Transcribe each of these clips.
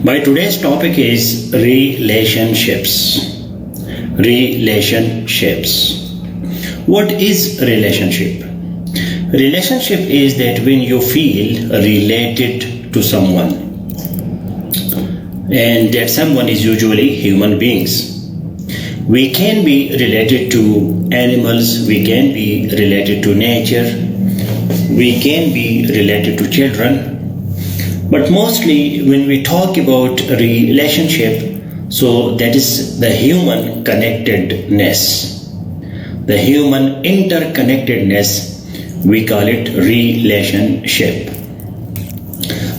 My today's topic is relationships. Relationships. What is relationship? Relationship is that when you feel related to someone, and that someone is usually human beings. We can be related to animals, we can be related to nature, we can be related to children. But mostly when we talk about relationship, so that is the human connectedness. The human interconnectedness, we call it relationship.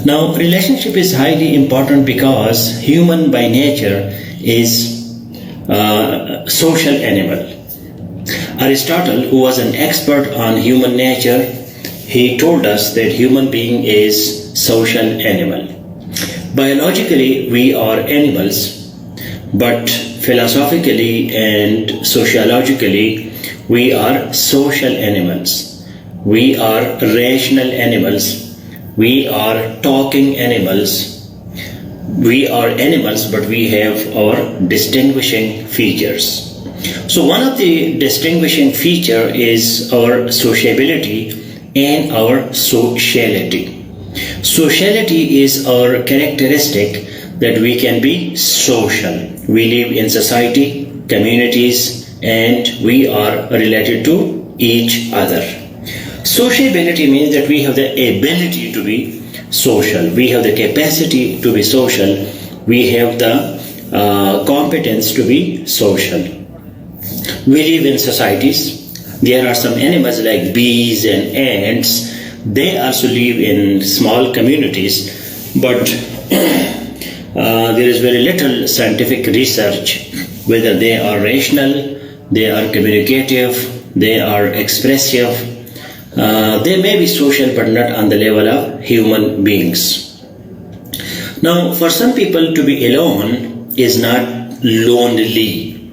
Now, relationship is highly important because human by nature is a social animal. Aristotle, who was an expert on human nature, he told us that human being is social animal. Biologically, we are animals, but philosophically and sociologically, we are social animals. We are rational animals. We are talking animals. We are animals, but we have our distinguishing features. So one of the distinguishing feature is our sociability and our sociality. Sociality is our characteristic that we can be social. We live in society, communities, and we are related to each other. Sociability means that we have the ability to be social. We have the capacity to be social. We have the competence to be social. We live in societies. There are some animals like bees and ants. They also live in small communities, but there is very little scientific research whether they are rational, they are communicative, they are expressive. They may be social but not on the level of human beings. Now, for some people to be alone is not lonely.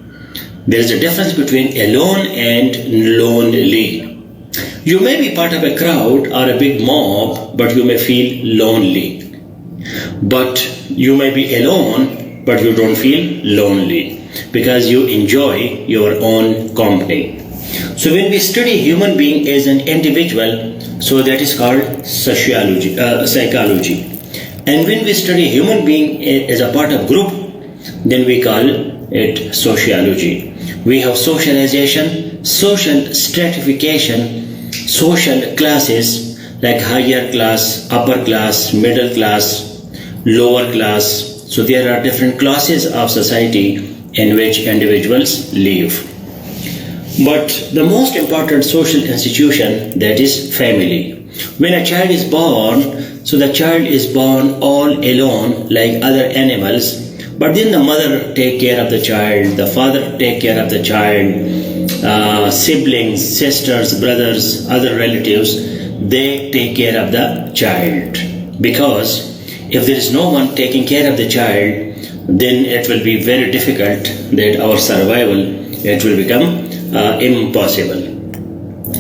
There is a difference between alone and lonely. You may be part of a crowd or a big mob, but you may feel lonely. But you may be alone, but you don't feel lonely because you enjoy your own company. So when we study human being as an individual, so that is called psychology. And when we study human being as a part of group, then we call it sociology. We have socialization, social stratification, social classes like higher class, upper class, middle class, lower class. So there are different classes of society in which individuals live. But the most important social institution, that is family. When a child is born, so the child is born all alone like other animals, but then the mother take care of the child, the father take care of the child, siblings, sisters, brothers, other relatives, they take care of the child. Because if there is no one taking care of the child, then it will be very difficult that our survival, it will become impossible.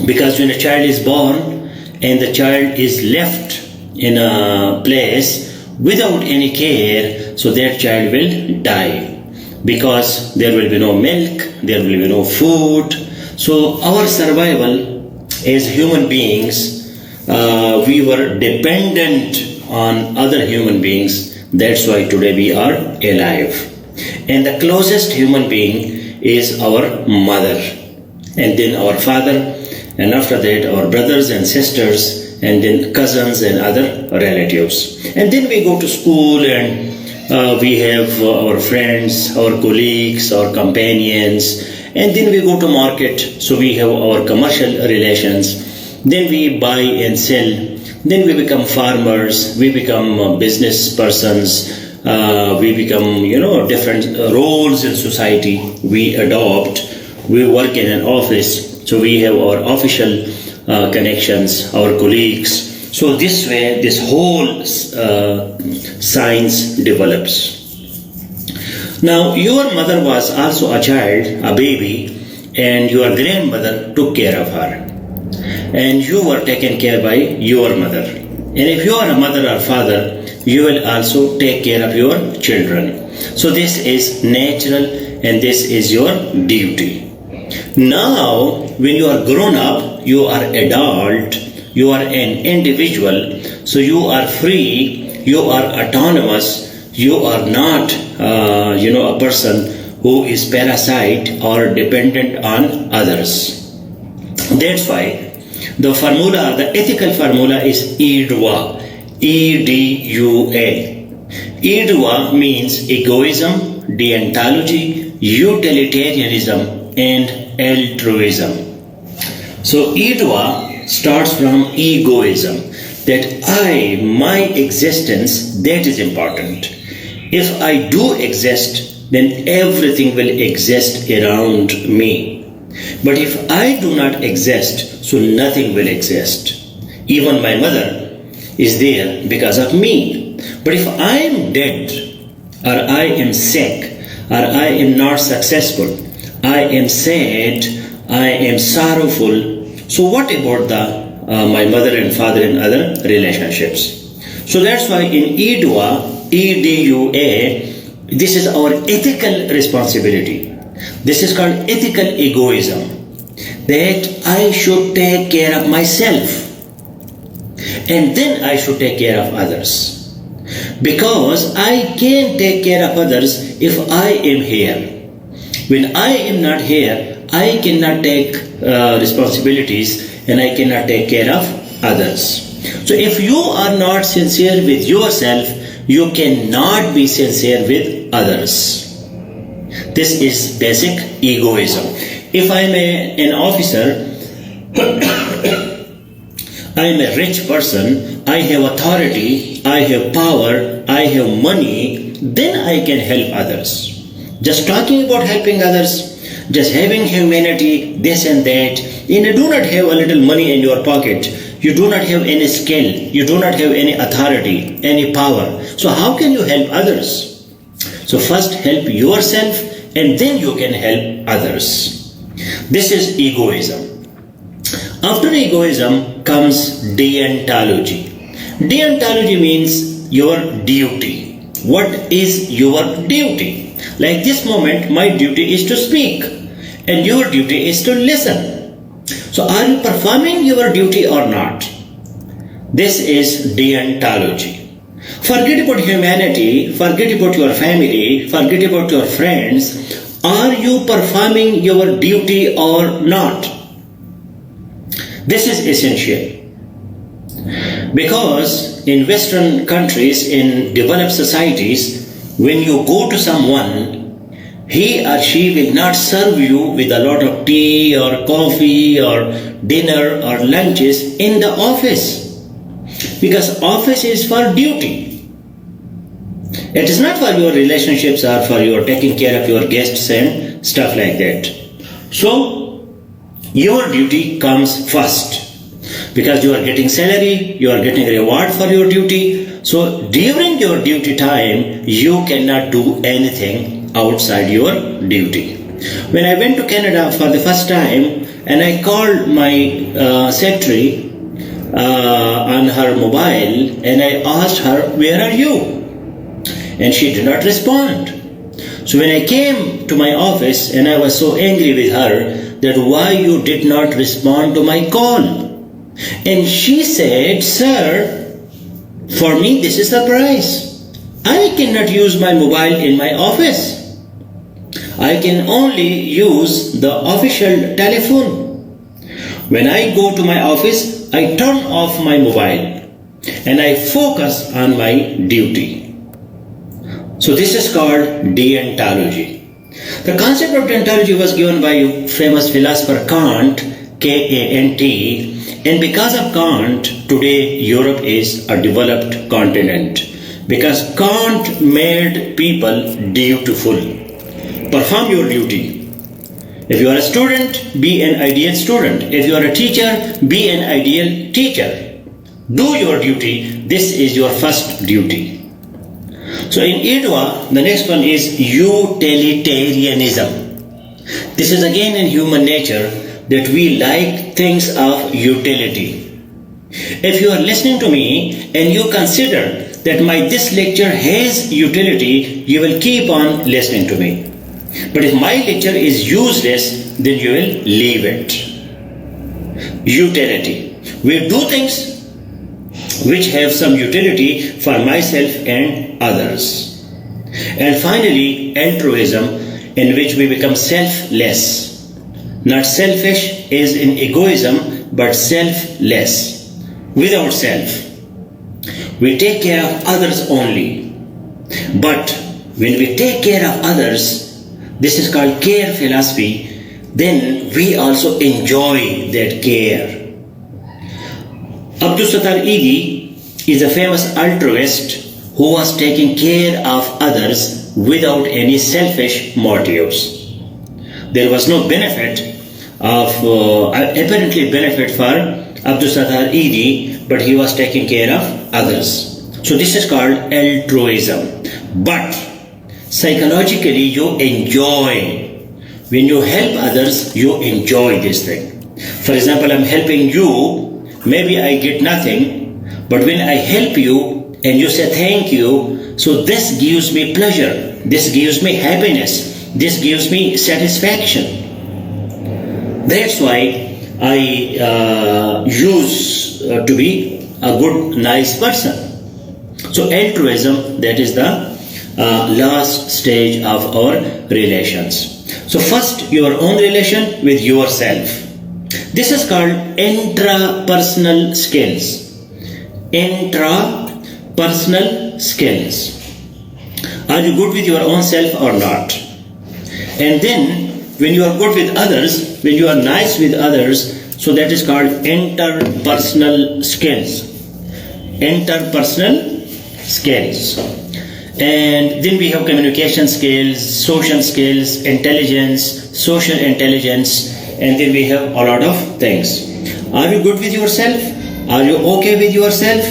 Because when a child is born and the child is left in a place without any care, so that child will die. Because there will be no milk, there will be no food. So our survival as human beings, we were dependent on other human beings. That's why today we are alive. And the closest human being is our mother, and then our father, and after that our brothers and sisters, and then cousins and other relatives. And then we go to school and we have our friends, our colleagues, our companions, and then we go to market, so we have our commercial relations. Then we buy and sell. Then we become farmers, we become business persons, we become, different roles in society we adopt. We work in an office, so we have our official connections, our colleagues. So this way, this whole science develops. Now, your mother was also a child, a baby, and your grandmother took care of her. And you were taken care by your mother. And if you are a mother or father, you will also take care of your children. So this is natural and this is your duty. Now, when you are grown up, you are adult, you are an individual, so you are free, you are autonomous, you are not, a person who is parasite or dependent on others. That's why the formula, the ethical formula is EDUA, EDUA. EDUA means egoism, deontology, utilitarianism, and altruism. So EDUA starts from egoism, that my existence, that is important. If I do exist, then everything will exist around me. But if I do not exist, so nothing will exist. Even my mother is there because of me. But if I am dead, or I am sick, or I am not successful, I am sad, I am sorrowful, so what about my mother and father and other relationships? So that's why in EDUA, EDUA, this is our ethical responsibility. This is called ethical egoism, that I should take care of myself and then I should take care of others. Because I can take care of others if I am here. When I am not here, I cannot take responsibilities and I cannot take care of others. So if you are not sincere with yourself, you cannot be sincere with others. This is basic egoism. If I am an officer, I am a rich person, I have authority, I have power, I have money, then I can help others. Just talking about helping others, just having humanity, this and that, you do not have a little money in your pocket, you do not have any skill, you do not have any authority, any power. So how can you help others? So first help yourself and then you can help others. This is egoism. After egoism comes deontology. Deontology means your duty. What is your duty? Like this moment, my duty is to speak and your duty is to listen. So are you performing your duty or not? This is deontology. Forget about humanity, forget about your family, forget about your friends. Are you performing your duty or not? This is essential. Because in Western countries, in developed societies, when you go to someone, he or she will not serve you with a lot of tea or coffee or dinner or lunches in the office. Because office is for duty. It is not for your relationships or for your taking care of your guests and stuff like that. So, your duty comes first. Because you are getting salary, you are getting reward for your duty. So, during your duty time, you cannot do anything outside your duty. When I went to Canada for the first time and I called my secretary on her mobile and I asked her, where are you? And she did not respond. So when I came to my office and I was so angry with her that why you did not respond to my call. And she said, sir, for me this is the price. I cannot use my mobile in my office. I can only use the official telephone. When I go to my office, I turn off my mobile and I focus on my duty. So this is called deontology. The concept of deontology was given by famous philosopher Kant, K-A-N-T, and because of Kant, today Europe is a developed continent. Because Kant made people dutiful. Perform your duty. If you are a student, be an ideal student. If you are a teacher, be an ideal teacher. Do your duty. This is your first duty. So in EDUA, the next one is utilitarianism. This is again in human nature that we like things of utility. If you are listening to me and you consider that this lecture has utility, you will keep on listening to me. But if my lecture is useless, then you will leave it. Utility. We do things which have some utility for myself and others. And finally, altruism, in which we become selfless. Not selfish as in egoism, but selfless. Without self. We take care of others only. But when we take care of others, this is called care philosophy, then we also enjoy that care. Abdul Sattar Edi is a famous altruist who was taking care of others without any selfish motives. There was no benefit apparently benefit for Abdul Sattar Edi, but he was taking care of others. So this is called altruism. But psychologically you enjoy. When you help others, you enjoy this thing. For example, I'm helping you, maybe I get nothing, but when I help you and you say thank you, so this gives me pleasure, this gives me happiness, this gives me satisfaction. That's why I use to be a good, nice person. So altruism, that is the last stage of our relations. So first, your own relation with yourself. This is called intrapersonal skills. Intrapersonal skills. Are you good with your own self or not? And then, when you are good with others, when you are nice with others, so that is called interpersonal skills. Interpersonal skills. And then we have communication skills, social skills, intelligence, social intelligence, and then we have a lot of things. Are you good with yourself? Are you okay with yourself?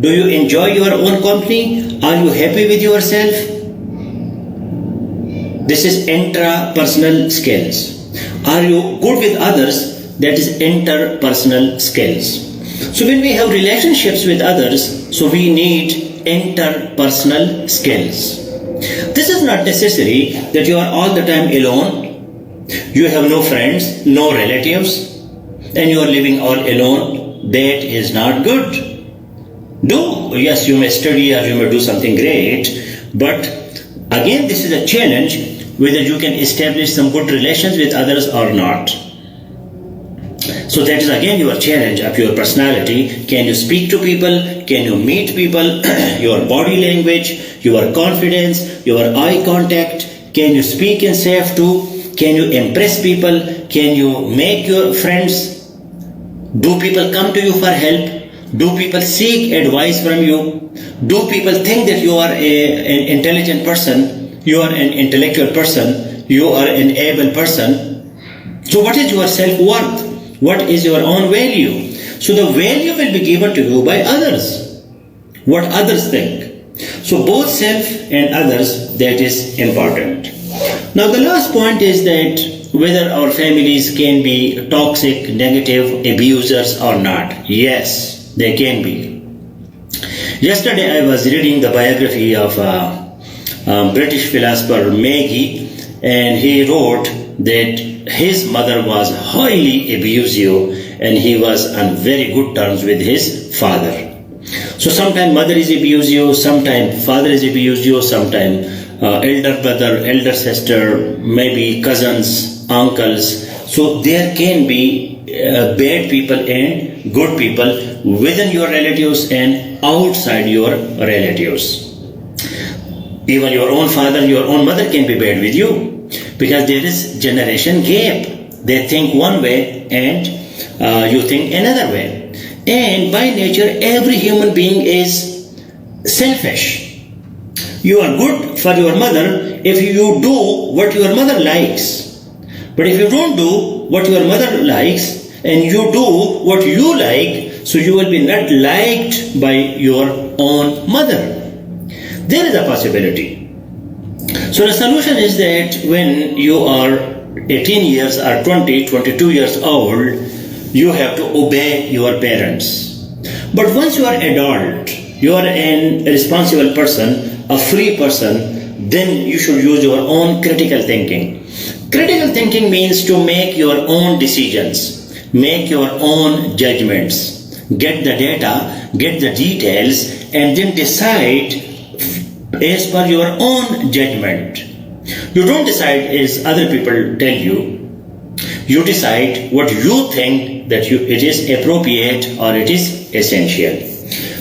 Do you enjoy your own company? Are you happy with yourself? This is intrapersonal skills. Are you good with others? That is interpersonal skills. So when we have relationships with others, so we need interpersonal skills. This is not necessary that you are all the time alone. You have no friends, no relatives, and you are living all alone. That is not good. Yes, you may study or you may do something great, but again, this is a challenge whether you can establish some good relations with others or not. So that is again your challenge of your personality. Can you speak to people? Can you meet people? Your body language, your confidence, your eye contact. Can you speak in safe too? Can you impress people? Can you make your friends? Do people come to you for help? Do people seek advice from you? Do people think that you are an intelligent person? You are an intellectual person? You are an able person? So what is your self-worth? What is your own value? So the value will be given to you by others. What others think. So both self and others, that is important. Now the last point is that whether our families can be toxic, negative, abusers or not. Yes, they can be. Yesterday I was reading the biography of British philosopher Maggie, and he wrote that his mother was highly abusive and he was on very good terms with his father. So sometimes mother is abusive, sometimes father is abusive, sometimes elder brother, elder sister, maybe cousins, uncles. So there can be bad people and good people within your relatives and outside your relatives. Even your own father, your own mother can be bad with you. Because there is generation gap. They think one way and you think another way. And by nature, every human being is selfish. You are good for your mother if you do what your mother likes. But if you don't do what your mother likes and you do what you like, so you will be not liked by your own mother. There is a possibility. So the solution is that when you are 18 years or 20, 22 years old, you have to obey your parents. But once you are adult, you are an responsible person, a free person, then you should use your own critical thinking. Critical thinking means to make your own decisions, make your own judgments, get the data, get the details, and then decide as per your own judgment. You don't decide as other people tell you. You decide what you think that it is appropriate or it is essential.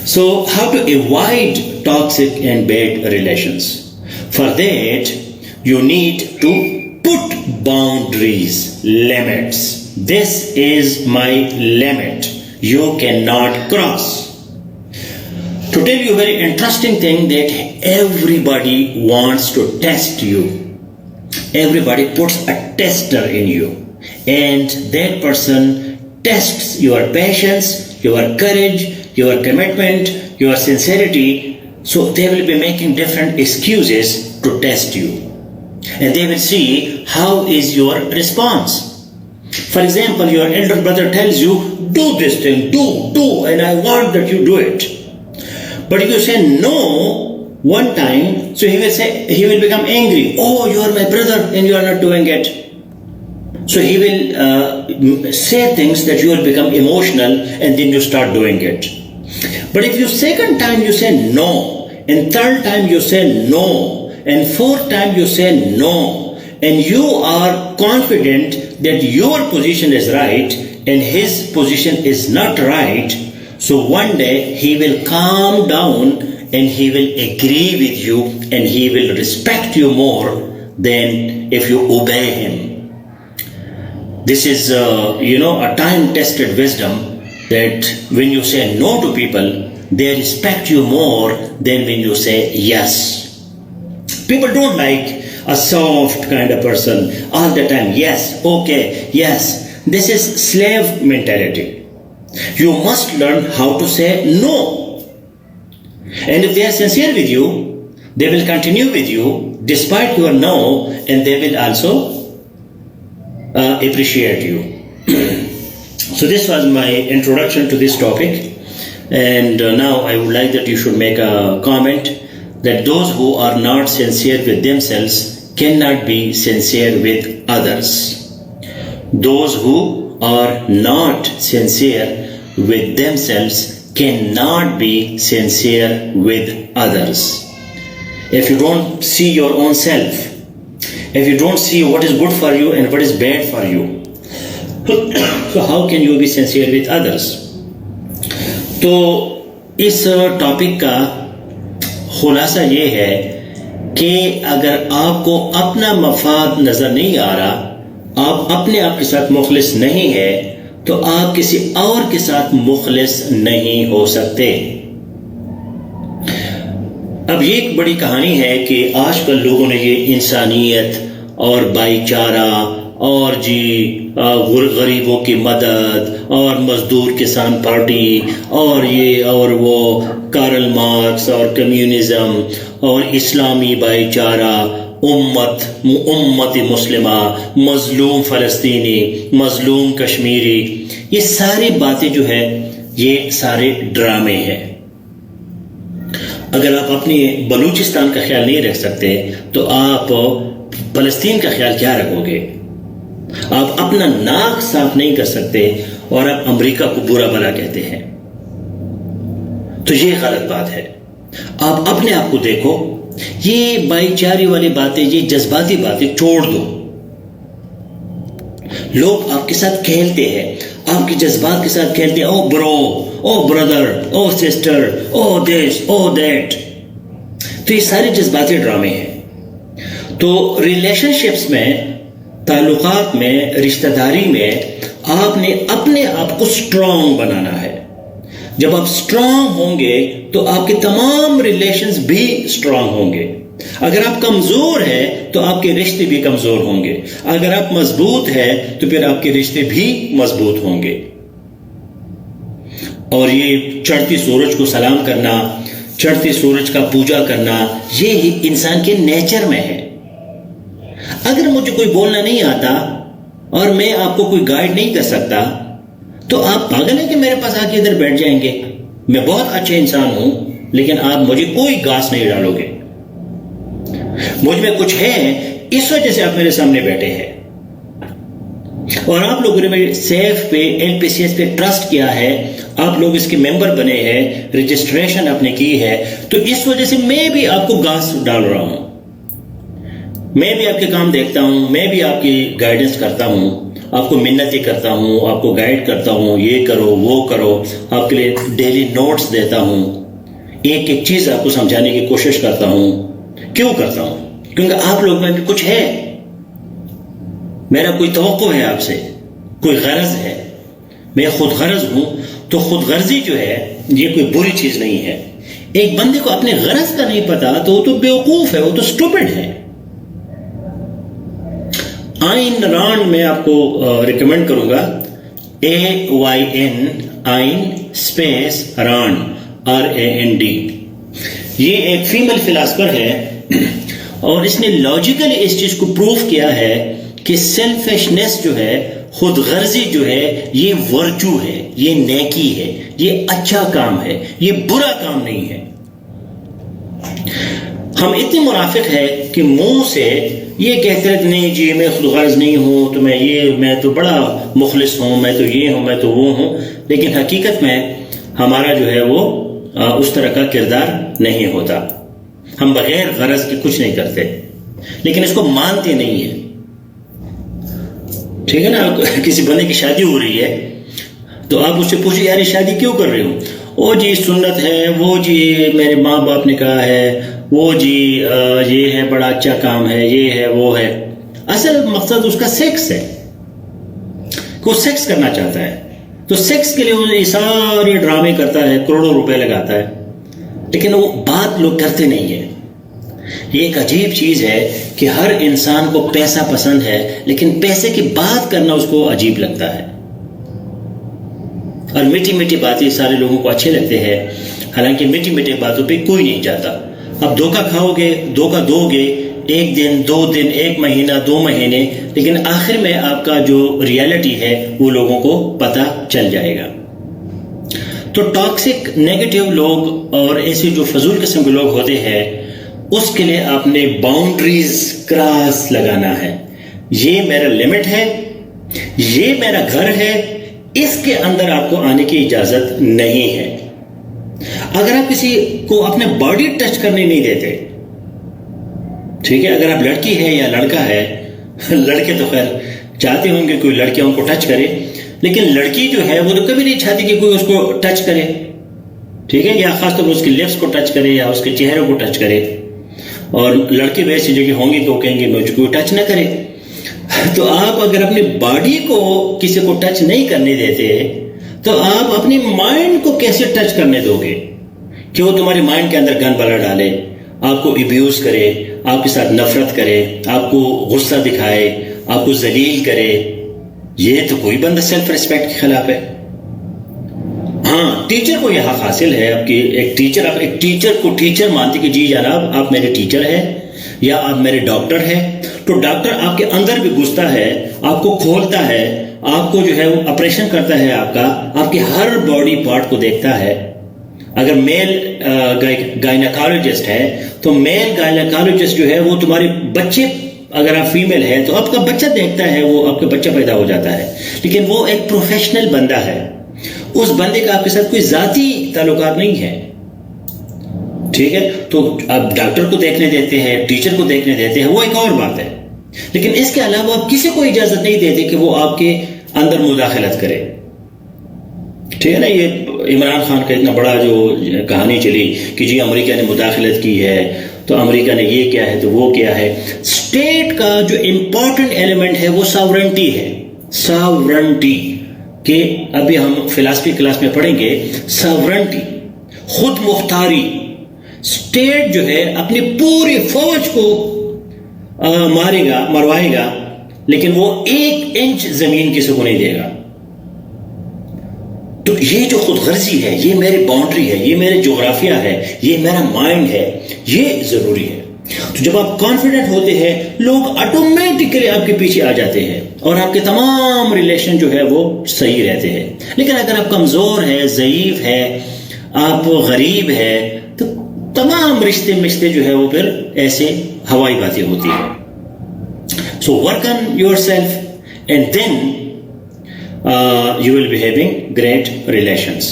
So, how to avoid toxic and bad relations? For that, you need to put boundaries, limits. This is my limit. You cannot cross. To tell you a very interesting thing, that everybody wants to test you. Everybody puts a tester in you. And that person tests your patience, your courage, your commitment, your sincerity. So they will be making different excuses to test you. And they will see how is your response. For example, your elder brother tells you, do this thing, do, and I want that you do it. But if you say no one time, so he will become angry. Oh, you are my brother and you are not doing it. So he will say things that you will become emotional and then you start doing it. But if you second time you say no, and third time you say no, and fourth time you say no, and you are confident that your position is right and his position is not right, so one day he will calm down and he will agree with you and he will respect you more than if you obey him. This is, a time-tested wisdom that when you say no to people, they respect you more than when you say yes. People don't like a soft kind of person all the time. Yes, okay, yes. This is slave mentality. You must learn how to say no. And if they are sincere with you, they will continue with you despite your no, and they will also appreciate you. So this was my introduction to this topic, and now I would like that you should make a comment that those who are not sincere with themselves cannot be sincere with others. Those who are not sincere with themselves cannot be sincere with others. If you don't see your own self, if you don't see what is good for you and what is bad for you, so how can you be sincere with others? तो इस topic का खुलासा ये है कि अगर आपको अपना मफाद नजर नहीं आ रहा, आप अपने आप के साथ मुखलिस नहीं है, तो आप किसी और के साथ मुखलिस नहीं हो सकते। अब ये एक बड़ी कहानी है कि आजकल लोगों ने ये इंसानियत और भाईचारा और गरीबों की मदद और मजदूर किसान पार्टी और ये और वो, कार्ल मार्क्स और कम्युनिज्म और इस्लामी भाईचारा, उम्मत मुस्लिमा, मजलूम फ़लस्तीनी, मजलूम कश्मीरी, ये सारी बातें जो है ये सारे ड्रामे हैं। अगर आप अपनी बलूचिस्तान का ख्याल नहीं रख सकते तो आप फ़लस्तीन का ख्याल क्या रखोगे? आप अपना नाक साफ नहीं कर सकते और आप अमेरिका को बुरा भला कहते हैं, तो ये गलत बात है। आप अपने आप को देखो, ये भाईचारे वाली बातें, ये जज्बाती बातें छोड़ दो। लोग आपके साथ खेलते हैं, आपके जज्बात के साथ खेलते हैं। ओ ब्रो, ओ ब्रदर, ओ सिस्टर, ओ दिस, ओ दैट। तो ये सारे जज्बाती ड्रामे हैं। तो रिलेशनशिप्स में, ताल्लुकात में, रिश्तेदारी में आपने अपने आप को स्ट्रांग बनाना है। जब आप स्ट्रांग होंगे तो आपके तमाम रिलेशंस भी स्ट्रांग होंगे। अगर आप कमजोर हैं तो आपके रिश्ते भी कमजोर होंगे। अगर आप मजबूत हैं तो फिर आपके रिश्ते भी मजबूत होंगे। और ये चढ़ती सूरज को सलाम करना, चढ़ते सूरज का पूजा करना, ये ही इंसान के नेचर में है। अगर मुझे कोई बोलना नहीं आता और मैं आपको कोई गाइड नहीं कर सकता, तो आप पागल हैं कि मेरे पास आके इधर बैठ जाएंगे? मैं बहुत अच्छे इंसान हूं, لیکن آپ مجھے کوئی گھاس نہیں ڈالو گے. مجھ میں کچھ ہے، اس وجہ سے آپ میرے سامنے بیٹھے ہیں. اور آپ لوگوں نے میرے سیف پہ، ایل پی سی ایس پہ ٹرسٹ کیا ہے، آپ لوگ اس کے ممبر بنے ہیں، رجسٹریشن آپ نے کی ہے، تو اس وجہ سے میں بھی آپ کو گھاس ڈال رہا ہوں. میں بھی آپ کے کام دیکھتا ہوں، میں بھی آپ کی گائیڈنس کرتا ہوں، آپ کو منتیں کرتا ہوں، آپ کو گائیڈ کرتا ہوں، یہ کرو وہ کرو، آپ کے لیے ڈیلی نوٹس دیتا ہوں، ایک ایک چیز آپ کو سمجھانے کی کوشش کرتا ہوں. کیوں کرتا ہوں؟ کیونکہ آپ لوگ میں بھی کچھ ہے، میرا کوئی توقع ہے آپ سے، کوئی غرض ہے. میں خود غرض ہوں، تو خود غرضی جو ہے یہ کوئی بری چیز نہیں ہے. ایک بندے کو اپنے غرض کا نہیں پتا تو وہ تو بیوقوف ہے، وہ تو اسٹوپڈ ہے. آئین رانڈ میں آپ کو ریکمینڈ کروں گا، AYN آئین اسپیس رانڈ RAND. یہ ایک فیمل فلاسفر ہے اور اس نے لاجیکلی اس چیز کو پروف کیا ہے کہ سیلفشنس جو ہے، خود غرضی جو ہے، یہ ورچو ہے، یہ نیکی ہے، یہ اچھا کام ہے، یہ برا کام نہیں ہے. ہم اتنے منافق ہیں کہ منہ سے یہ کہتے ہیں نہیں جی میں خود غرض نہیں ہوں، تو میں تو بڑا مخلص ہوں، میں تو یہ ہوں، میں تو وہ ہوں، لیکن حقیقت میں ہمارا جو ہے وہ اس طرح کا کردار نہیں ہوتا. ہم بغیر غرض کے کچھ نہیں کرتے، لیکن اس کو مانتے نہیں ہیں. ٹھیک ہے نا؟ کسی بندے کی شادی ہو رہی ہے تو آپ اس سے پوچھیں یار یہ شادی کیوں کر رہے ہو؟ وہ جی سنت ہے، وہ جی میرے ماں باپ نے کہا ہے، وہ جی یہ ہے بڑا اچھا کام ہے، یہ ہے وہ ہے. اصل مقصد اس کا سیکس ہے، وہ سیکس کرنا چاہتا ہے، تو سیکس کے لیے وہ یہ سارے ڈرامے کرتا ہے، کروڑوں روپے لگاتا ہے، لیکن وہ بات لوگ کرتے نہیں ہیں. یہ ایک عجیب چیز ہے کہ ہر انسان کو پیسہ پسند ہے، لیکن پیسے کی بات کرنا اس کو عجیب لگتا ہے. اور میٹھی میٹھی باتیں سارے لوگوں کو اچھے لگتے ہیں، حالانکہ میٹھی میٹھی باتوں پہ کوئی نہیں جاتا. اب دھوکہ کھاؤ گے، دھوکہ دو گے، ایک دن، 2 دن، 1 مہینہ، 2 مہینے، لیکن آخر میں آپ کا جو ریالٹی ہے وہ لوگوں کو پتہ چل جائے گا. تو ٹاکسک نیگیٹو لوگ اور ایسے جو فضول قسم کے لوگ ہوتے ہیں، اس کے لیے آپ نے باؤنڈریز کراس لگانا ہے. یہ میرا لمٹ ہے، یہ میرا گھر ہے، اس کے اندر آپ کو آنے کی اجازت نہیں ہے. اگر آپ کسی کو اپنے باڈی ٹچ کرنے نہیں دیتے، ٹھیک ہے، اگر آپ لڑکی ہے یا لڑکا ہے، لڑکے تو خیر چاہتے ہوں گے کوئی لڑکیوں کو ٹچ کرے، لیکن لڑکی جو ہے وہ تو کبھی نہیں چاہتی کہ کوئی اس کو ٹچ کرے، ٹھیک ہے، یا خاص طور پر اس کے لپس کو ٹچ کرے یا اس کے چہرے کو ٹچ کرے. اور لڑکے ویسی جگہ ہوں گی تو کہیں گے مجھ کو ٹچ نہ کرے. تو آپ اگر اپنی باڈی کو کسی کو ٹچ نہیں کرنے دیتے تو آپ اپنی مائنڈ کو کیسے ٹچ کرنے دو گے کہ وہ تمہارے مائنڈ کے اندر گن بلا ڈالے، آپ کو ابیوز کرے، آپ کے ساتھ نفرت کرے، آپ کو غصہ دکھائے، آپ کو ذلیل کرے؟ یہ تو کوئی بندہ سیلف ریسپیکٹ کے خلاف ہے. ہاں، ٹیچر کو یہ حق حاصل ہے، آپ کی ایک ٹیچر کو ٹیچر مانتی کہ جی جناب آپ میرے ٹیچر ہیں یا آپ میرے ڈاکٹر ہیں، تو ڈاکٹر آپ کے اندر بھی گھستا ہے، آپ کو کھولتا ہے، آپ کو جو ہے وہ آپریشن کرتا ہے، آپ کی ہر باڈی پارٹ کو دیکھتا ہے. اگر میل گائنیکالوجسٹ ہے تو میل گائنیکالوجسٹ جو ہے وہ تمہارے بچے، اگر آپ فیمیل ہے تو آپ کا بچہ دیکھتا ہے، وہ آپ کا بچہ پیدا ہو جاتا ہے، لیکن وہ ایک پروفیشنل بندہ ہے، اس بندے کا آپ کے ساتھ کوئی ذاتی تعلقات نہیں ہے. ٹھیک ہے، تو آپ ڈاکٹر کو دیکھنے دیتے ہیں، ٹیچر کو دیکھنے دیتے ہیں، وہ ایک اور بات ہے، لیکن اس کے علاوہ آپ کسی کو اجازت نہیں دیتے کہ وہ آپ کے اندر مداخلت کرے. ٹھیک ہے نا؟ یہ عمران خان کا اتنا بڑا جو کہانی چلی کہ جی امریکہ نے مداخلت کی ہے تو امریکہ نے یہ کیا ہے تو وہ کیا ہے. اسٹیٹ کا جو امپورٹنٹ ایلیمنٹ ہے وہ ساورنٹی ہے. ساورنٹی کہ ابھی ہم فلسفی کلاس میں پڑھیں گے، ساورنٹی، خود مختاری. اسٹیٹ جو ہے اپنی پوری فوج کو مروائے گا، لیکن وہ 1 انچ زمین کسی کو نہیں دے گا. تو یہ جو خود غرضی ہے، یہ میری باؤنڈری ہے، یہ میرے جغرافیہ ہے، یہ میرا مائنڈ ہے، یہ ضروری ہے. تو جب آپ کانفیڈنٹ ہوتے ہیں، لوگ آٹومیٹکلی آپ کے پیچھے آ جاتے ہیں اور آپ کے تمام ریلیشن جو ہے وہ صحیح رہتے ہیں. لیکن اگر آپ کمزور ہے، ضعیف ہے، آپ غریب ہے، تو تمام رشتے جو ہے وہ پھر ایسے ہوائی باتیں ہوتی ہیں. So work on yourself and then you will be having great relations.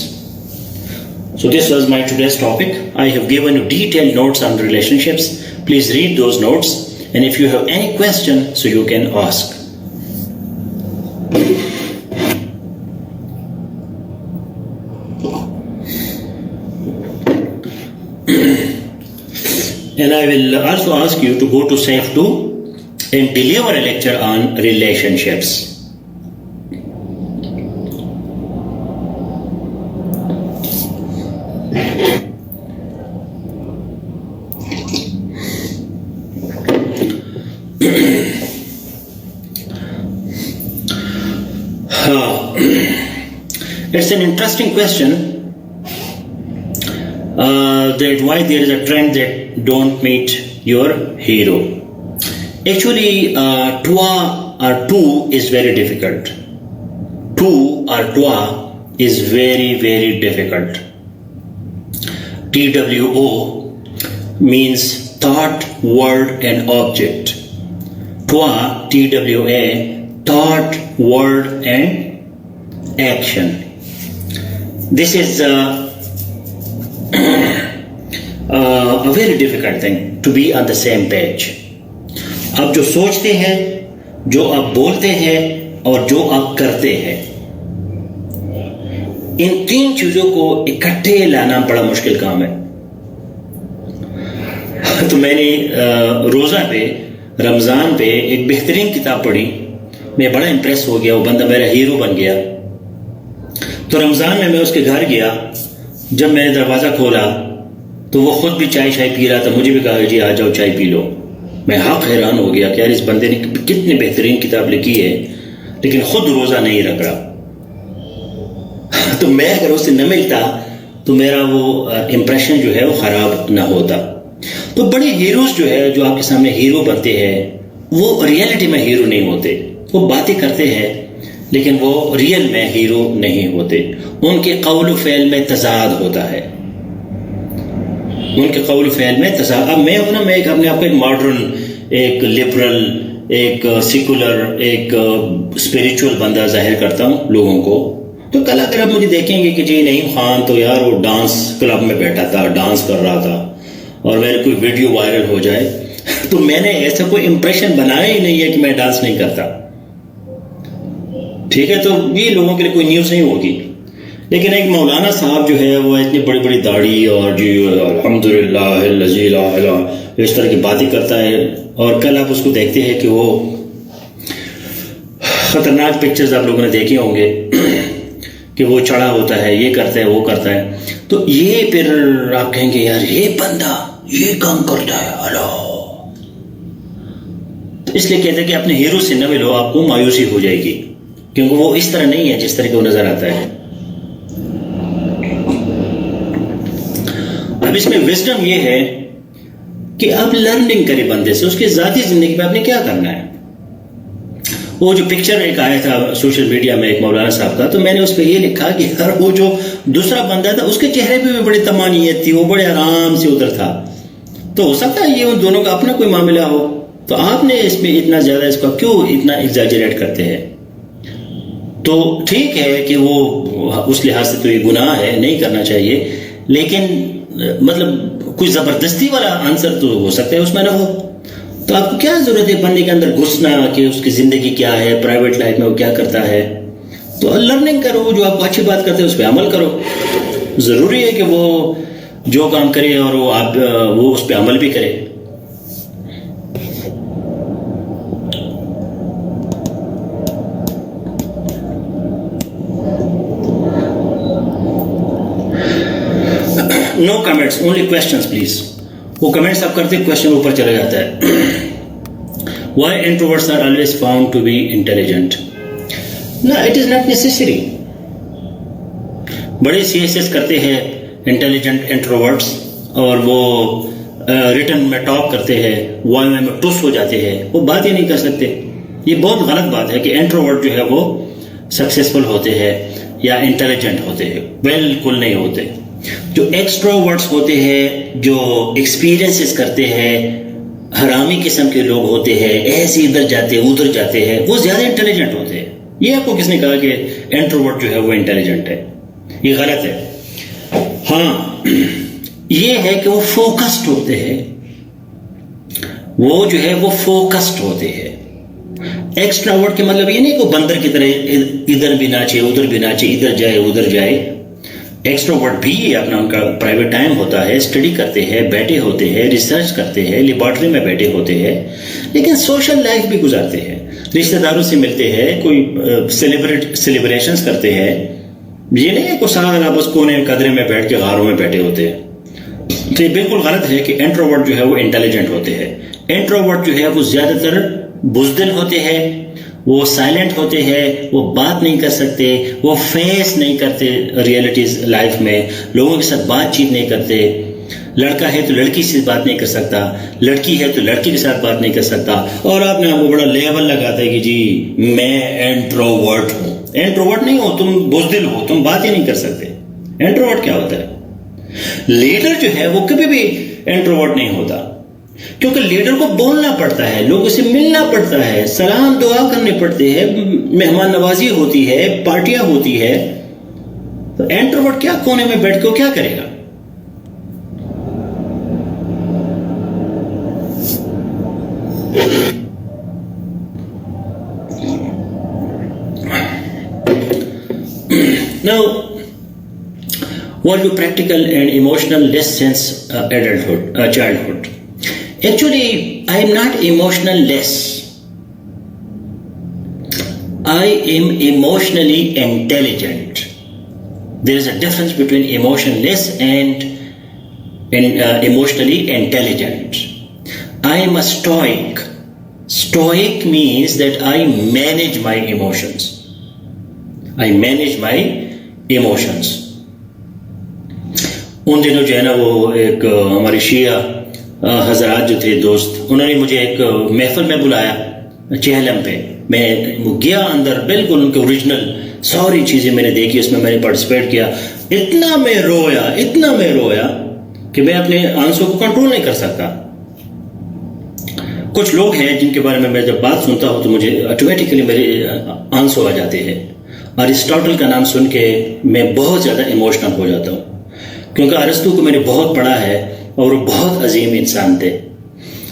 So this was my today's topic. I have given you detailed notes on relationships. Please read those notes, and if you have any question, so you can ask. And I will also ask you to go to Safe 2 and deliver a lecture on relationships. It's an interesting question that why there is a trend that don't meet your hero. Actually, toi or tu is very difficult. Tu or toi is very, very difficult. TWO means thought, word and object. Toi, TWA, thought, word and action. This is a very difficult thing to be on the same page. آپ جو سوچتے ہیں, جو آپ بولتے ہیں اور جو آپ کرتے ہیں, ان تین چیزوں کو اکٹھے لانا بڑا مشکل کام ہے. تو میں نے روزہ پہ, رمضان پہ ایک بہترین کتاب پڑھی, میں بڑا امپریس ہو گیا, وہ بندہ میرا ہیرو بن گیا. تو رمضان میں اس کے گھر گیا, جب میں نے دروازہ کھولا تو وہ خود بھی چائے پی رہا تھا, مجھے بھی کہا جی آ جاؤ چائے پی لو. میں حیران ہو گیا کہ یار اس بندے نے کتنی بہترین کتاب لکھی ہے لیکن خود روزہ نہیں رکھ رہا. تو میں اگر اس سے نہ ملتا تو میرا وہ امپریشن جو ہے وہ خراب نہ ہوتا. تو بڑے ہیروز جو ہے, جو آپ کے سامنے ہیرو بنتے ہیں, وہ ریئلٹی میں ہیرو نہیں ہوتے. وہ باتیں کرتے ہیں لیکن وہ ریئل میں ہیرو نہیں ہوتے. ان کے قول و فعل میں تضاد ہوتا ہے, ان کے قول و فعل میں تضاد. اب میں ہوں نا, میں اپنے آپ کو ایک ماڈرن, ایک لبرل, ایک سیکولر, ایک اسپریچول بندہ ظاہر کرتا ہوں لوگوں کو. تو کل اگر آپ مجھے دیکھیں گے کہ جی نعیم خان تو یار وہ ڈانس کلب میں بیٹھا تھا, ڈانس کر رہا تھا, اور میرے کوئی ویڈیو وائرل ہو جائے, تو میں نے ایسا کوئی امپریشن بنایا ہی نہیں ہے کہ میں ڈانس نہیں کرتا. ٹھیک ہے, تو یہ لوگوں کے لیے کوئی نیوز نہیں ہوگی. لیکن ایک مولانا صاحب جو ہے وہ اتنی بڑی بڑی داڑھی اور جی الحمدللہ الذی لا الہ, اس طرح کی باتیں کرتا ہے, اور کل آپ اس کو دیکھتے ہیں کہ وہ خطرناک پکچرز آپ لوگوں نے دیکھے ہوں گے کہ وہ چڑھا ہوتا ہے, یہ کرتا ہے, وہ کرتا ہے. تو یہ پھر آپ کہیں گے یار یہ بندہ یہ کام کرتا ہے, اللہ. تو اس لیے کہتے ہیں کہ اپنے ہیرو سے نہ ملو, آپ کو مایوسی ہو جائے گی, کیونکہ وہ اس طرح نہیں ہے جس طرح وہ نظر آتا ہے. اب اس میں وزڈم یہ ہے کہ آپ لرننگ کریں بندے سے, اس کی ذاتی زندگی میں آپ نے کیا کرنا ہے. وہ جو پکچر ایک آیا تھا سوشل میڈیا میں ایک مولانا صاحب کا, تو میں نے اس پہ یہ لکھا کہ ہر وہ جو دوسرا بندہ تھا اس کے چہرے پہ بھی بڑی طمانینت تھی, وہ بڑے آرام سے ادھر تھا. تو ہو سکتا ہے یہ ان دونوں کا اپنا کوئی معاملہ ہو, تو آپ نے اس میں اتنا زیادہ اس کو کیوں اتنا ایگزیجریٹ کرتے ہیں. تو ٹھیک ہے کہ وہ اس لحاظ سے تو یہ گناہ ہے, نہیں کرنا چاہیے, لیکن مطلب کوئی زبردستی والا آنسر تو ہو سکتا ہے اس میں نہ ہو. تو آپ کو کیا ضرورت ہے بندے کے اندر گھسنا کہ اس کی زندگی کیا ہے, پرائیویٹ لائف میں وہ کیا کرتا ہے. تو لرننگ کرو, جو آپ کو اچھی بات کرتے ہیں اس پہ عمل کرو. ضروری ہے کہ وہ جو کام کرے اور وہ اس پہ عمل بھی کرے. No comments, only questions please. وہ کمنٹس آپ کرتے کوشچن اوپر چلا جاتا ہے. Why introverts are always found to be intelligent? No, it is not necessary. بڑے CSS کرتے ہیں انٹیلیجنٹ انٹروورٹس, اور وہ ریٹن میں ٹاپ کرتے ہیں, وائل میں ٹوس ہو جاتے ہیں, وہ بات ہی نہیں کر سکتے. یہ بہت غلط بات ہے کہ انٹروورٹ جو ہے وہ سکسیسفل ہوتے ہیں یا انٹیلیجنٹ ہوتے ہیں. بالکل نہیں ہوتے. جو ایکسٹروورٹس ہوتے ہیں, جو ایکسپیرینسز کرتے ہیں, حرامی قسم کے لوگ ہوتے ہیں, ایسے ادھر جاتے ہیں ادھر جاتے ہیں, وہ زیادہ انٹیلیجنٹ ہوتے ہیں. یہ آپ کو کس نے کہا کہ انٹروورٹ جو ہے وہ انٹیلیجنٹ ہے؟ یہ غلط ہے. ہاں یہ ہے کہ وہ فوکسڈ ہوتے ہیں, وہ جو ہے وہ فوکسڈ ہوتے ہیں. ایکسٹراورٹ کے مطلب یہ نہیں کہ بندر کی طرح ادھر بھی ناچے ادھر بھی ناچے, ادھر جائے ادھر جائے. ایکسٹروورٹ بھی اپنا ان کا پرائیویٹ ٹائم ہوتا ہے, اسٹڈی کرتے ہیں, بیٹھے ہوتے ہیں, ریسرچ کرتے ہیں, لیبارٹری میں بیٹھے ہوتے ہیں, لیکن سوشل لائف بھی گزارتے ہیں, رشتہ داروں سے ملتے ہیں, کوئی سیلیبریشنز کرتے ہیں. یہ نہیں ہے کوئی سارا بس کونے قدرے میں بیٹھ کے غاروں میں بیٹھے ہوتے ہیں. تو یہ بالکل غلط ہے کہ انٹروورٹ جو ہے وہ انٹیلیجنٹ ہوتے ہیں. انٹروورٹ جو ہے وہ زیادہ تر بزدل ہوتے ہیں, وہ سائلنٹ ہوتے ہیں, وہ بات نہیں کر سکتے, وہ فیس نہیں کرتے ریئلٹیز لائف میں, لوگوں کے ساتھ بات چیت نہیں کرتے. لڑکا ہے تو لڑکی سے بات نہیں کر سکتا, لڑکی ہے تو لڑکی کے ساتھ بات نہیں کر سکتا, اور آپ نے وہ بڑا لیبل لگاتا ہے کہ جی میں انٹروورٹ ہوں. انٹروورٹ نہیں ہو تم, بزدل ہو تم, بات ہی نہیں کر سکتے. انٹروورٹ کیا ہوتا ہے؟ لیڈر جو ہے وہ کبھی بھی انٹروورٹ نہیں ہوتا, کیونکہ لیڈر کو بولنا پڑتا ہے, لوگوں سے ملنا پڑتا ہے, سلام دعا کرنے پڑتے ہیں, مہمان نوازی ہوتی ہے, پارٹیاں ہوتی ہے. تو انٹروورٹ کیا کونے میں بیٹھ کے کیا کرے گا؟ Now, what do practical and emotional lessons childhood? Actually, I am not emotional less. I am emotionally intelligent. There is a difference between emotionless and emotionally intelligent. I am a stoic. Stoic means that I manage my emotions. I manage my emotions. ان دنوں جو ہے نا وہ ایک ہمارے شیعہ حضرات جو تھے دوست, انہوں نے مجھے ایک محفل میں بلایا چہلم پہ. میں گیا اندر, بالکل ان کے اوریجنل ساری چیزیں میں نے دیکھی, اس میں نے پارٹیسپیٹ کیا. اتنا میں رویا کہ میں اپنے آنسوں کو کنٹرول نہیں کر سکتا. کچھ لوگ ہیں جن کے بارے میں جب بات سنتا ہوں تو مجھے آٹومیٹکلی میرے آنسو آ جاتے ہیں. ارسطاٹل کا نام سن کے میں بہت زیادہ ایموشنل ہو جاتا ہوں, کیونکہ ارسطو کو میں نے بہت پڑھا ہے اور وہ بہت عظیم انسان تھے.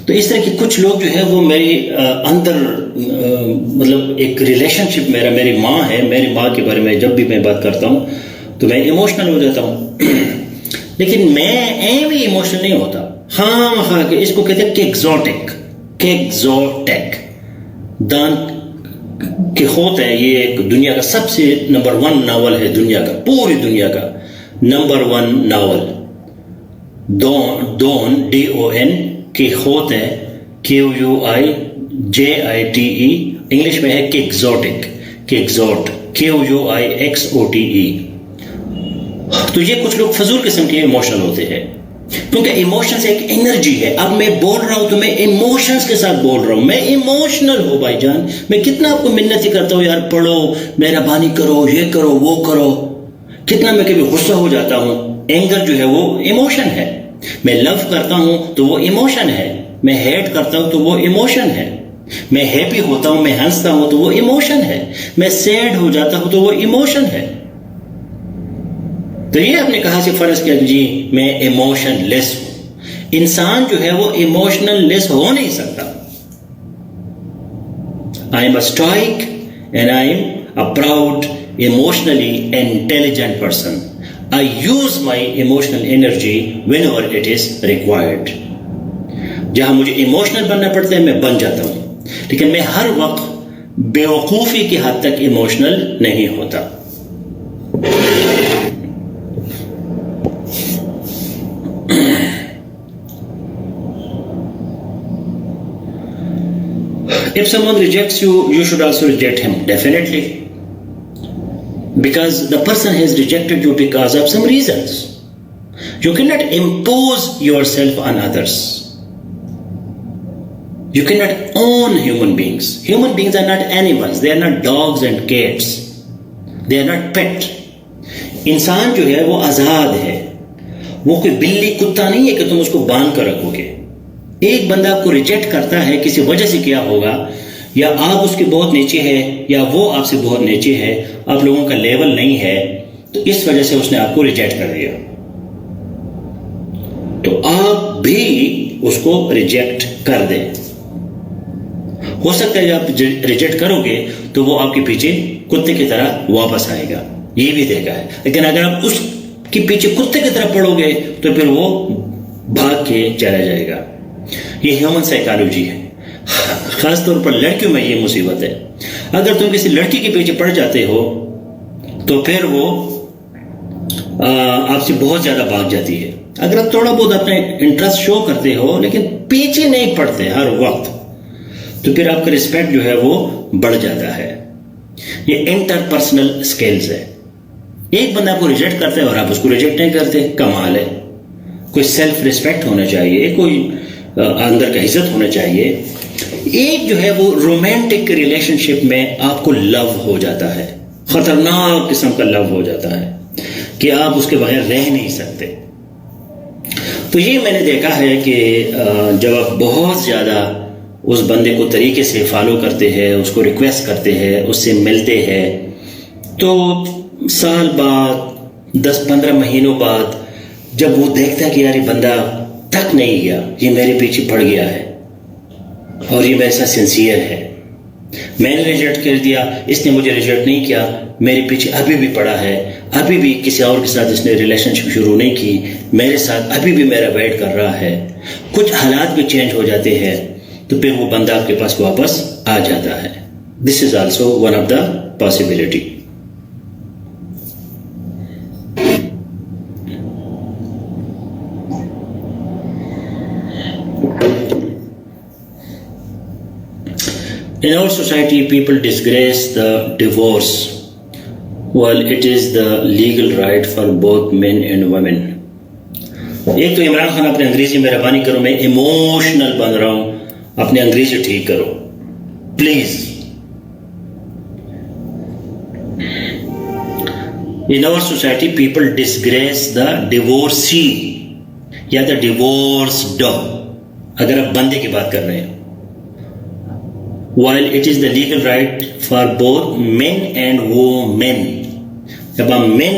تو اس طرح کے کچھ لوگ جو ہے وہ میری اندر مطلب ایک ریلیشن شپ میری ماں ہے, میری ماں کے بارے میں جب بھی میں بات کرتا ہوں تو میں ایموشنل ہو جاتا ہوں. لیکن میں ایم ہی ایموشنل نہیں ہوتا. ہاں کہ اس کو کہتے ہیں کیگزوٹک. دان کیخوت ہے, یہ ایک دنیا کا سب سے نمبر 1 ناول ہے, دنیا کا, پوری دنیا کا نمبر 1 ناول. دون DON کیخوت ہے, QUIJITE, انگلش میں ہے کیگزوٹک, QUIXOTE. تو یہ کچھ لوگ فضول قسم کے ایموشنل ہوتے ہیں, کیونکہ ایموشنز ایک انرجی ہے. اب میں بول رہا ہوں تو میں ایموشنز کے ساتھ بول رہا ہوں, میں ایموشنل ہوں بھائی جان. میں کتنا آپ کو منت ہی کرتا ہوں, یار پڑھو, مہربانی کرو, یہ کرو وہ کرو. کتنا میں کبھی غصہ ہو جاتا ہوں. اینگر جو ہے وہ ایموشن ہے. میں لو کرتا ہوں تو وہ ایموشن ہے, میں ہیٹ کرتا ہوں تو وہ ایموشن ہے. میں ہیپی ہوتا ہوں, میں ہنستا ہوں تو وہ ایموشن ہے. میں سیڈ ہو جاتا ہوں تو وہ ایموشن ہے. تو یہ آپ نے کہا سے فرض کیا کہ جی میں ایموشن لیس ہوں. انسان جو ہے وہ ایموشنل لیس ہو نہیں سکتا. I am a stoic and I am a proud, emotionally intelligent person. I use my emotional energy whenever it is required. جہاں مجھے ایموشنل بننا پڑتا ہے میں بن جاتا ہوں, لیکن میں ہر وقت بیوقوفی کی حد تک ایموشنل نہیں ہوتا. If someone rejects you, you should also reject him, definitely. Because the person has rejected you because of some reasons. You cannot impose yourself on others. You cannot own human beings. Human beings are not animals. They are not dogs and cats. They are not pet. انسان جو ہے وہ آزاد ہے. وہ کوئی بلی کتا نہیں ہے کہ تم اس کو باندھ کر رکھو گے. ایک بندہ آپ کو ریجیکٹ کرتا ہے کسی وجہ سے، کیا ہوگا؟ یا آپ اس کے بہت نیچے ہے، یا وہ آپ سے بہت نیچے ہے، آپ لوگوں کا لیول نہیں ہے، تو اس وجہ سے اس نے آپ کو ریجیکٹ کر دیا. تو آپ بھی اس کو ریجیکٹ کر دیں. ہو سکتا ہے آپ ریجیکٹ کرو گے تو وہ آپ کے پیچھے کتے کی طرح واپس آئے گا، یہ بھی دیکھا ہے. لیکن اگر آپ اس کے پیچھے کتے کی طرح پڑو گے تو پھر وہ بھاگ کے چلا جائے گا. یہ ہیومن سائیکالوجی ہے. خاص طور پر لڑکیوں میں یہ مصیبت ہے. اگر تم کسی لڑکی کے پیچھے پڑ جاتے ہو تو پھر وہ آپ سے بہت زیادہ بھاگ جاتی ہے. اگر آپ تھوڑا بہت اپنا انٹرسٹ شو کرتے ہو لیکن پیچھے نہیں پڑتے ہر وقت، تو پھر آپ کا رسپیکٹ جو ہے وہ بڑھ جاتا ہے. یہ انٹر پرسنل سکلز ہے. ایک بندہ کو ریجیکٹ کرتا ہے اور آپ اس کو ریجیکٹ نہیں کرتے، کمال ہے. کوئی سیلف رسپیکٹ ہونا چاہیے، کوئی اندر کا عزت ہونا چاہیے. ایک جو ہے وہ رومانٹک ریلیشن شپ میں آپ کو لو ہو جاتا ہے، خطرناک قسم کا لو ہو جاتا ہے کہ آپ اس کے بغیر رہ نہیں سکتے. تو یہ میں نے دیکھا ہے کہ جب آپ بہت زیادہ اس بندے کو طریقے سے فالو کرتے ہیں، اس کو ریکویسٹ کرتے ہیں، اس سے ملتے ہیں، تو سال بعد 10-15 مہینوں بعد جب وہ دیکھتا ہے کہ یار یہ بندہ تک نہیں گیا، یہ میرے پیچھے پڑ گیا ہے اور یہ میرے ساتھ سنسیئر ہے، میں نے ریجیکٹ کر دیا، اس نے مجھے ریجیکٹ نہیں کیا، میرے پیچھے ابھی بھی پڑا ہے، ابھی بھی کسی اور کے ساتھ اس نے ریلیشن شپ شروع نہیں کی، میرے ساتھ ابھی بھی میرا ویٹ کر رہا ہے. کچھ حالات بھی چینج ہو جاتے ہیں تو پھر وہ بندہ آپ کے پاس واپس آ جاتا ہے. This is also one of the possibility. In our society, people disgrace the divorce while it is the legal right for both men and women. ایک تو عمران خان اپنے انگریزی میں مہربانی کرو، میں ایموشنل بن رہا ہوں، اپنے انگریزی ٹھیک کرو please. In our society, people disgrace the divorcee یا the divorced اگر آپ بندے کی بات کر رہے ہیں. While it is the legal right for both men and women. جب ہم men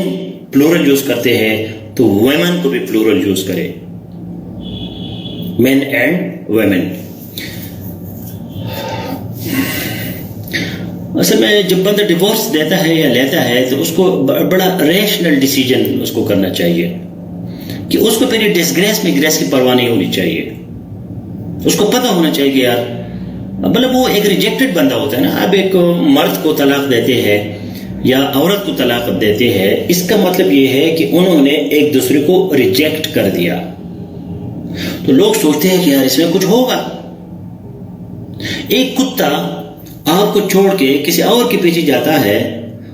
plural یوز کرتے ہیں تو women کو بھی plural یوز کریں، men and women. اصل میں جب بندہ ڈیورس دیتا ہے یا لیتا ہے تو اس کو بڑا ریشنل ڈیسیجن اس کو کرنا چاہیے کہ اس کو پھر ڈسگریس میں گریس کی پرواہ نہیں ہونی چاہیے. اس کو پتہ ہونا چاہیے کہ یار مطلب وہ ایک ریجیکٹڈ بندہ ہوتا ہے نا. اب ایک مرد کو طلاق دیتے ہیں یا عورت کو طلاق دیتے ہیں، اس کا مطلب یہ ہے کہ انہوں نے ایک دوسرے کو ریجیکٹ کر دیا. تو لوگ سوچتے ہیں کہ یار اس میں کچھ ہوگا. ایک کتا آپ کو چھوڑ کے کسی اور کے پیچھے جاتا ہے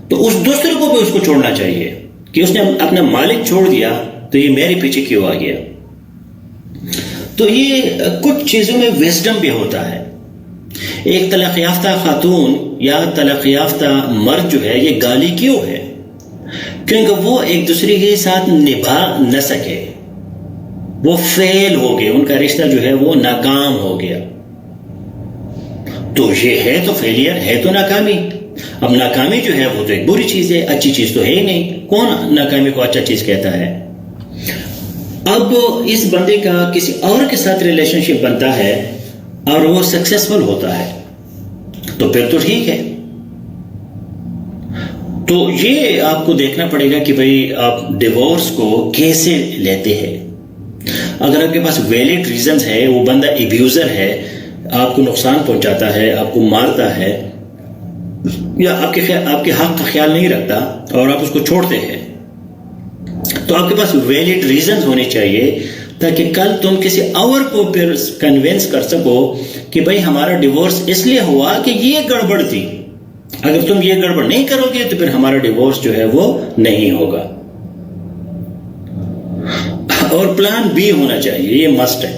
تو اس دوسرے کو بھی اس کو چھوڑنا چاہیے کہ اس نے اپنا مالک چھوڑ دیا تو یہ میرے پیچھے کیوں آ گیا. تو یہ کچھ چیزوں میں وزڈم بھی ہوتا ہے. ایک طلاق یافتہ خاتون یا طلاق یافتہ مرد جو ہے یہ گالی کیوں ہے؟ کیونکہ وہ ایک دوسرے کے ساتھ نبھا نہ سکے، وہ فیل ہو گئے، ان کا رشتہ جو ہے وہ ناکام ہو گیا. تو یہ ہے تو فیلئر ہے، تو ناکامی. اب ناکامی جو ہے وہ تو ایک بری چیز ہے، اچھی چیز تو ہے ہی نہیں. کون ناکامی کو اچھا چیز کہتا ہے؟ اب اس بندے کا کسی اور کے ساتھ ریلیشن شپ بنتا ہے اور وہ سکسیسفل ہوتا ہے تو پھر تو ٹھیک ہے. تو یہ آپ کو دیکھنا پڑے گا کہ بھئی آپ ڈیورس کو کیسے لیتے ہیں. اگر آپ کے پاس ویلڈ ریزنز ہے، وہ بندہ ایبیوزر ہے، آپ کو نقصان پہنچاتا ہے، آپ کو مارتا ہے، یا آپ کے حق کا خیال نہیں رکھتا اور آپ اس کو چھوڑتے ہیں، تو آپ کے پاس ویلڈ ریزنز ہونے چاہیے تاکہ کل تم کسی اور کو پھر کنوینس کر سکو کہ بھئی ہمارا ڈیورس اس لیے ہوا کہ یہ گڑبڑ تھی. اگر تم یہ گڑبڑ نہیں کرو گے تو پھر ہمارا ڈیورس جو ہے وہ نہیں ہوگا. اور پلان بی ہونا چاہیے، یہ مسٹ ہے.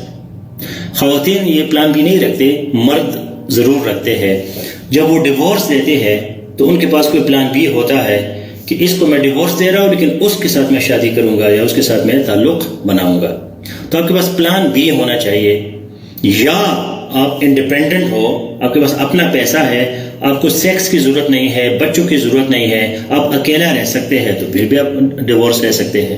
خواتین یہ پلان بی نہیں رکھتے، مرد ضرور رکھتے ہیں. جب وہ ڈیورس دیتے ہیں تو ان کے پاس کوئی پلان بی ہوتا ہے کہ اس کو میں ڈیورس دے رہا ہوں لیکن اس کے ساتھ میں شادی کروں گا یا اس کے ساتھ میں تعلق بناؤں گا. تو آپ کے پاس پلان بی ہونا چاہیے. یا آپ انڈیپینڈنٹ ہو, آپ کے پاس اپنا پیسہ ہے, آپ کو سیکس کی ضرورت نہیں ہے, بچوں کی ضرورت نہیں ہے, آپ اکیلا رہ سکتے ہیں, تو پھر بھی آپ ڈیورس لے سکتے ہیں.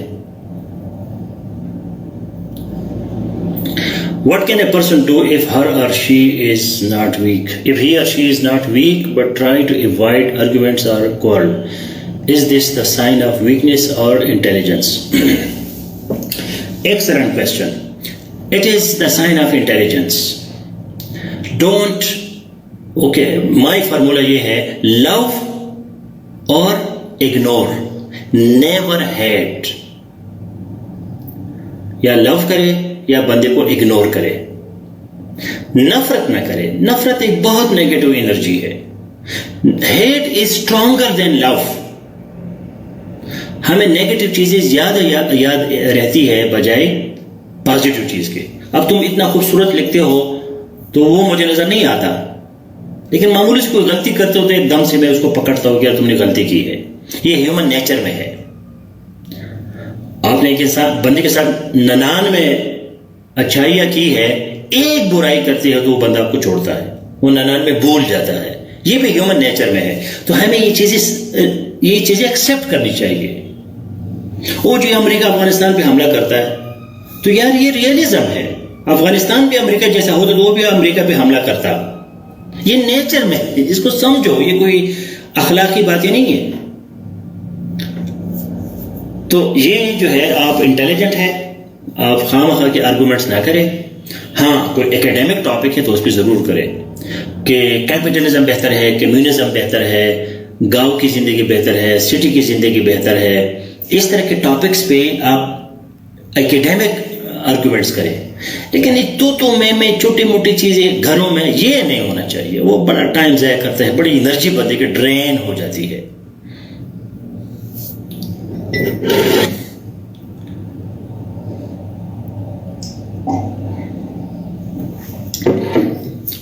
What can a person do if her or she is not weak? If he or she is not weak but try to avoid arguments or quarrel, is this the sign of weakness or intelligence? Excellent question. It is the sign of intelligence. Don't, okay, my formula یہ ہے, love or ignore, never hate. یا لو کرے یا بندے کو ignore کرے, نفرت نہ کرے. نفرت ایک بہت نیگیٹو انرجی ہے. ہیٹ از اسٹرانگر دین لو. ہمیں نیگیٹو چیزیں یاد رہتی ہے بجائے پازیٹیو چیز کے. اب تم اتنا خوبصورت لکھتے ہو تو وہ مجھے نظر نہیں آتا, لیکن معمولی سے کوئی غلطی کرتے ہو تو ایک دم سے میں اس کو پکڑتا ہوں کہ یار تم نے غلطی کی ہے. یہ ہیومن نیچر میں ہے. آپ نے بندے کے ساتھ 99 اچھائیاں کی ہے, ایک برائی کرتے ہو تو وہ بندہ آپ کو چھوڑتا ہے, وہ 99 بھول جاتا ہے. یہ بھی ہیومن نیچر میں ہے. تو ہمیں یہ چیزیں ایکسیپٹ کرنی چاہیے. وہ جو امریکہ افغانستان پہ حملہ کرتا ہے تو یار یہ ریئلزم ہے. افغانستان بھی امریکہ جیسا ہوتا تو وہ بھی امریکہ پہ حملہ کرتا. یہ نیچر میں ہے, اس کو سمجھو. یہ کوئی اخلاقی باتیں نہیں ہے. تو یہ جو ہے, آپ انٹیلیجنٹ ہے, آپ خواہ مخواہ کے آرگومنٹس نہ کریں. ہاں کوئی اکیڈیمک ٹاپک ہے تو اس پہ ضرور کریں کہ کیپٹلزم بہتر ہے, کمیونزم بہتر ہے, گاؤں کی زندگی بہتر ہے, سٹی کی زندگی بہتر ہے. اس طرح کے ٹاپکس پہ آپ اکیڈیمک آرگومنٹس کریں. لیکن تو میں چھوٹی موٹی چیزیں گھروں میں یہ نہیں ہونا چاہیے. وہ بڑا ٹائم ضائع کرتا ہے, بڑی انرجی بندے کی ڈرین ہو جاتی ہے.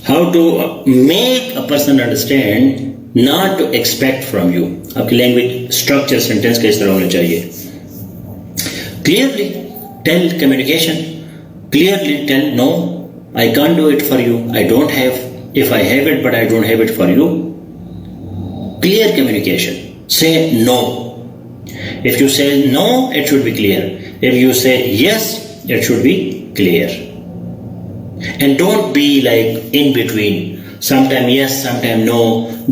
How to make a person understand, not to expect from you. آپ کی لینگویج اسٹرکچر سینٹینس کا اس طرح ہونا چاہیے. Clearly tell communication. Clearly tell no, I can't do it for you. I don't have. If I have it, but I don't have it for you. Clear communication. Say no. If you say no, it should be clear. If you say yes, it should be clear. And don't be like in between. Sometime yes, sometime no.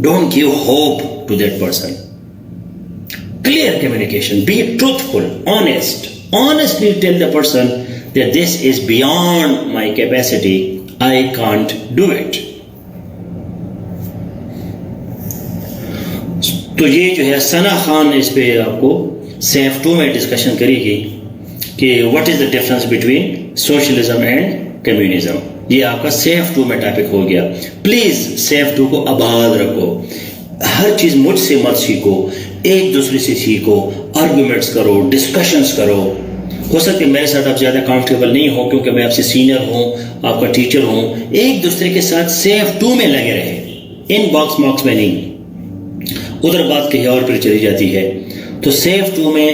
Don't give hope to that person. Clear communication. Be truthful, honest. Honestly tell the person that this is beyond my capacity. I can't do it. تو یہ جو ہے ثنا خان اس پہ آپ کو safe 2 میں discussion کرے گی کہ what is the difference between socialism and communism. یہ آپ کا سیف 2 میں ٹاپک ہو گیا. پلیز سیف 2 کو آباد رکھو. ہر چیز مجھ سے مت سیکھو, ایک دوسرے سے سیکھو, آرگومنٹس کرو, ڈسکشنس کرو. ہو سکتا ہے میرے ساتھ آپ زیادہ کمفرٹیبل نہیں ہو کیونکہ میں آپ سے سینئر ہوں, آپ کا ٹیچر ہوں. ایک دوسرے کے ساتھ سیف 2 میں لگے رہے, ان باکس میں نہیں. ادھر بات کہیں اور پھر چلی جاتی ہے. تو سیف 2 میں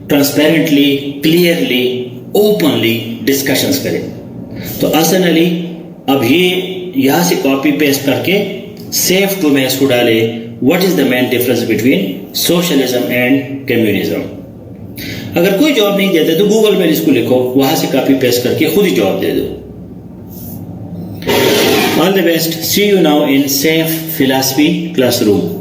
ٹرانسپیرنٹلی, کلیئرلی, اوپنلی ڈسکشنز کریں. تو حسن علی اب یہ یہاں سے کاپی پیسٹ کر کے سیف 2 میں اس کو ڈالے, what is the main difference between socialism and communism. اگر کوئی جواب نہیں دیتا تو گوگل میں اس کو لکھو, وہاں سے کاپی پیسٹ کر کے خود ہی جواب دے دو. All the best. See you now in safe philosophy class room.